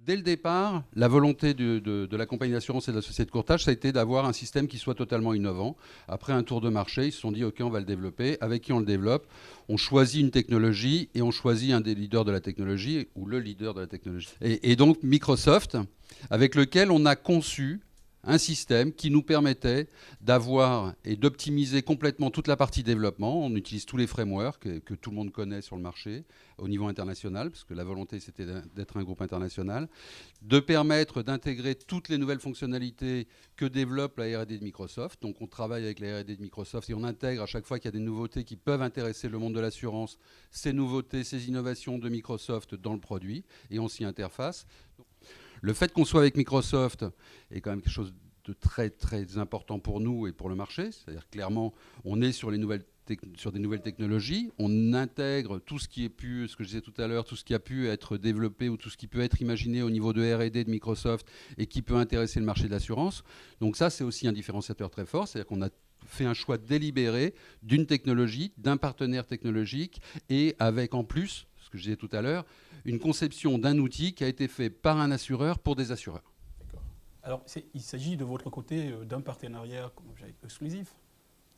Dès le départ, la volonté de la compagnie d'assurance et de la société de courtage, ça a été d'avoir un système qui soit totalement innovant. Après un tour de marché, ils se sont dit, OK, on va le développer. Avec qui on le développe? On choisit une technologie et on choisit un des leaders de la technologie, ou le leader de la technologie. Et donc Microsoft, avec lequel on a conçu un système qui nous permettait d'avoir et d'optimiser complètement toute la partie développement. On utilise tous les frameworks que tout le monde connaît sur le marché au niveau international, parce que la volonté c'était d'être un groupe international, de permettre d'intégrer toutes les nouvelles fonctionnalités que développe la R&D de Microsoft. Donc on travaille avec la R&D de Microsoft et on intègre à chaque fois qu'il y a des nouveautés qui peuvent intéresser le monde de l'assurance, ces nouveautés, ces innovations de Microsoft dans le produit, et on s'y interface. Le fait qu'on soit avec Microsoft est quand même quelque chose de très très important pour nous et pour le marché. C'est-à-dire clairement, on est sur des nouvelles technologies, on intègre tout ce qui est pu, ce que je disais tout à l'heure, tout ce qui a pu être développé ou tout ce qui peut être imaginé au niveau de R&D de Microsoft et qui peut intéresser le marché de l'assurance. Donc ça, c'est aussi un différenciateur très fort. C'est-à-dire qu'on a fait un choix délibéré d'une technologie, d'un partenaire technologique et avec en plus, ce que je disais tout à l'heure, une conception d'un outil qui a été fait par un assureur pour des assureurs. D'accord. Alors, il s'agit de votre côté d'un partenariat exclusif.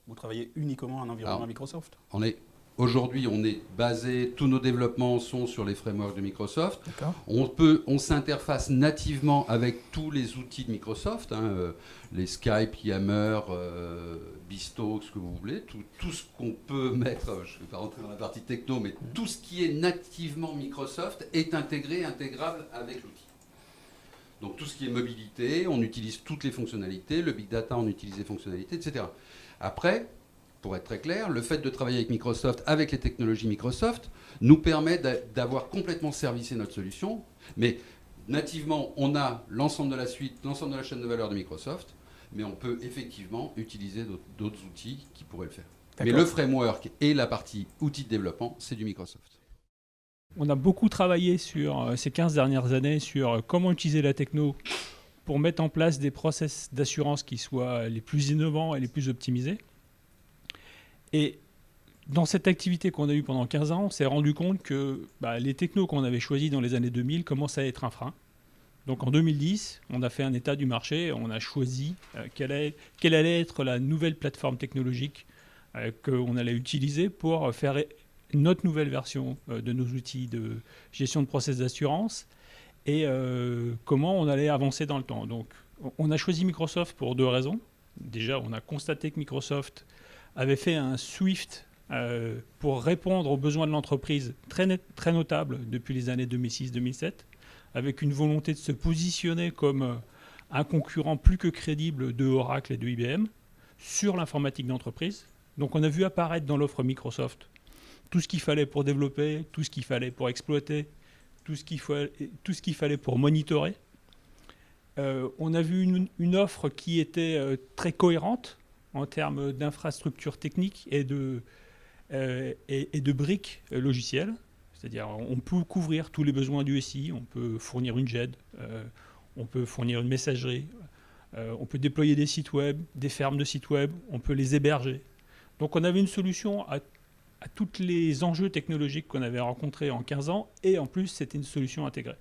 Vous travaillez uniquement en environnement Microsoft. Aujourd'hui, on est basé, tous nos développements sont sur les frameworks de Microsoft. D'accord. On s'interface nativement avec tous les outils de Microsoft, les Skype, Yammer, Bisto, ce que vous voulez, tout ce qu'on peut mettre, je ne vais pas rentrer dans la partie techno, mais tout ce qui est nativement Microsoft est intégrable avec l'outil. Donc tout ce qui est mobilité, on utilise toutes les fonctionnalités, le big data, on utilise les fonctionnalités, etc. Après, pour être très clair, le fait de travailler avec Microsoft, avec les technologies Microsoft, nous permet d'avoir complètement servicé notre solution. Mais nativement, on a l'ensemble de la suite, l'ensemble de la chaîne de valeur de Microsoft, mais on peut effectivement utiliser d'autres outils qui pourraient le faire. Mais le framework et la partie outils de développement, c'est du Microsoft. On a beaucoup travaillé sur ces 15 dernières années sur comment utiliser la techno pour mettre en place des process d'assurance qui soient les plus innovants et les plus optimisés. Et dans cette activité qu'on a eue pendant 15 ans, on s'est rendu compte que les technos qu'on avait choisis dans les années 2000 commençaient à être un frein. Donc en 2010, on a fait un état du marché, on a choisi quelle allait être la nouvelle plateforme technologique qu'on allait utiliser pour faire notre nouvelle version de nos outils de gestion de process d'assurance et comment on allait avancer dans le temps. Donc on a choisi Microsoft pour deux raisons. Déjà, on a constaté que Microsoft avait fait un Swift pour répondre aux besoins de l'entreprise très notable depuis les années 2006-2007, avec une volonté de se positionner comme un concurrent plus que crédible de Oracle et de IBM sur l'informatique d'entreprise. Donc on a vu apparaître dans l'offre Microsoft tout ce qu'il fallait pour développer, tout ce qu'il fallait pour exploiter, tout ce qu'il fallait pour monitorer. On a vu une offre qui était très cohérente en termes d'infrastructures techniques et de briques logicielles. C'est-à-dire on peut couvrir tous les besoins du SI, on peut fournir une GED, on peut fournir une messagerie, on peut déployer des sites web, des fermes de sites web, on peut les héberger. Donc on avait une solution à tous les enjeux technologiques qu'on avait rencontrés en 15 ans et en plus c'était une solution intégrée.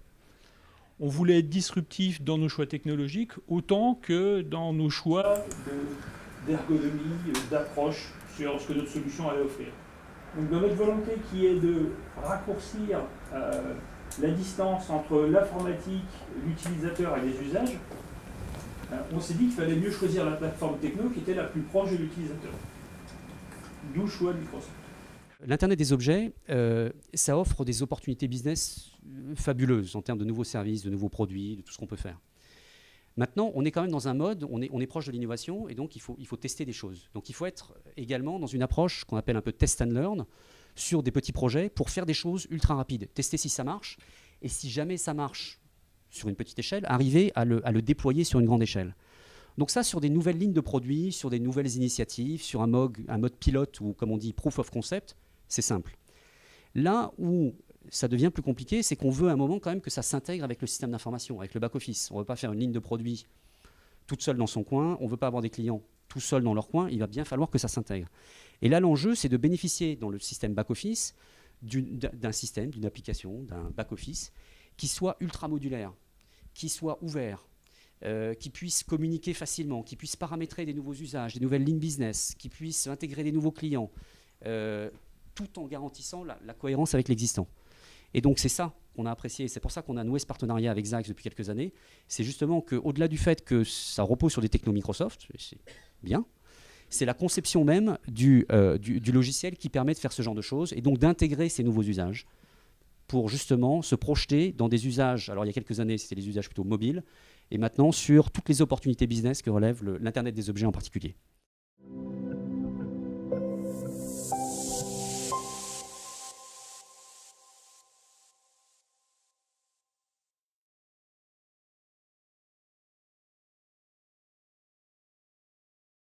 On voulait être disruptif dans nos choix technologiques autant que dans nos choix d'ergonomie, d'approche sur ce que notre solution allait offrir. Donc dans notre volonté qui est de raccourcir la distance entre l'informatique, l'utilisateur et les usages, on s'est dit qu'il fallait mieux choisir la plateforme techno qui était la plus proche de l'utilisateur. D'où le choix de Microsoft. L'Internet des objets, ça offre des opportunités business fabuleuses en termes de nouveaux services, de nouveaux produits, de tout ce qu'on peut faire. Maintenant, on est quand même dans un mode, on est proche de l'innovation et donc il faut tester des choses. Donc il faut être également dans une approche qu'on appelle un peu test and learn sur des petits projets pour faire des choses ultra rapides. Tester si ça marche et si jamais ça marche sur une petite échelle, arriver à le déployer sur une grande échelle. Donc ça, sur des nouvelles lignes de produits, sur des nouvelles initiatives, sur un mode pilote ou comme on dit proof of concept, c'est simple. Là où ça devient plus compliqué, c'est qu'on veut à un moment quand même que ça s'intègre avec le système d'information, avec le back-office. On ne veut pas faire une ligne de produit toute seule dans son coin, on ne veut pas avoir des clients tout seuls dans leur coin, il va bien falloir que ça s'intègre. Et là, l'enjeu, c'est de bénéficier dans le système back-office d'un système, d'une application, d'un back-office qui soit ultra modulaire. qui soit ouvert, qui puisse communiquer facilement, qui puisse paramétrer des nouveaux usages, des nouvelles lignes business, qui puisse intégrer des nouveaux clients, tout en garantissant la cohérence avec l'existant. Et donc c'est ça qu'on a apprécié, c'est pour ça qu'on a noué ce partenariat avec Zax depuis quelques années. C'est justement qu'au-delà du fait que ça repose sur des technos Microsoft, c'est bien, c'est la conception même du logiciel qui permet de faire ce genre de choses et donc d'intégrer ces nouveaux usages pour justement se projeter dans des usages, alors il y a quelques années c'était des usages plutôt mobiles, et maintenant sur toutes les opportunités business que relève l'Internet des objets en particulier.